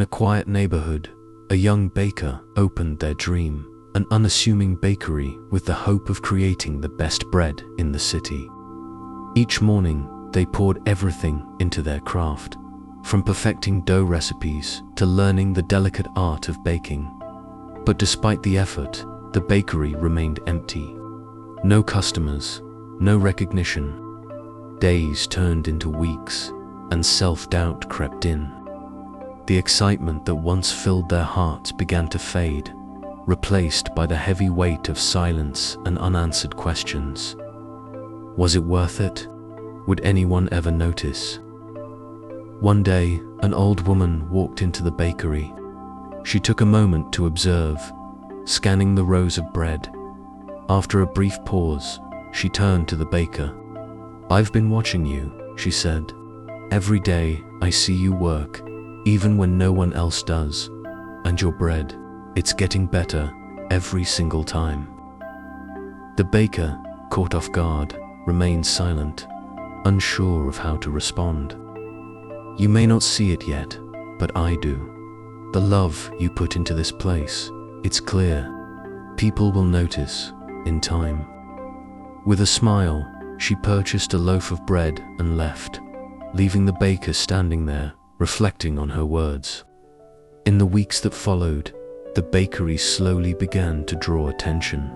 a quiet neighborhood, a young baker opened their dream, an unassuming bakery with the hope of creating the best bread in the city. Each morning, they poured everything into their craft, from perfecting dough recipes to learning the delicate art of baking. But despite the effort, the bakery remained empty. No customers, no recognition. Days turned into weeks, and self-doubt crept in. The excitement that once filled their hearts began to fade, replaced by the heavy weight of silence and unanswered questions. Was it worth it? Would anyone ever notice? One day, an old woman walked into the bakery. She took a moment to observe, scanning the rows of bread. After a brief pause, she turned to the baker. "I've been watching you," she said. "Every day I see you work, even when no one else does. And your bread, it's getting better every single time." The baker, caught off guard, remained silent, unsure of how to respond. "You may not see it yet, but I do. The love you put into this place, it's clear. People will notice in time." With a smile, she purchased a loaf of bread and left, leaving the baker standing there, reflecting on her words. In the weeks that followed, the bakery slowly began to draw attention.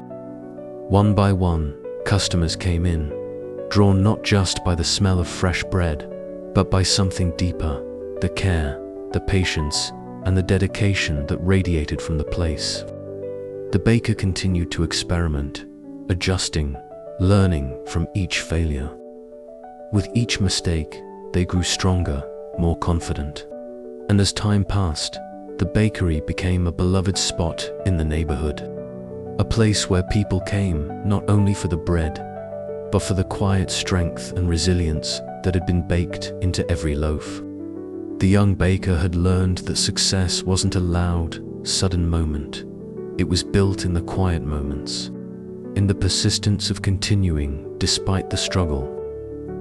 One by one, customers came in, drawn not just by the smell of fresh bread, but by something deeper, the care, the patience, and the dedication that radiated from the place. The baker continued to experiment, adjusting, learning from each failure. With each mistake, they grew stronger, more confident. And as time passed, the bakery became a beloved spot in the neighborhood. A place where people came not only for the bread, but for the quiet strength and resilience that had been baked into every loaf. The young baker had learned that success wasn't a loud, sudden moment. It was built in the quiet moments, in the persistence of continuing despite the struggle.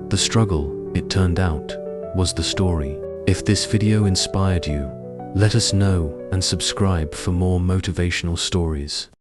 The struggle, it turned out, was the story. If this video inspired you, let us know and subscribe for more motivational stories.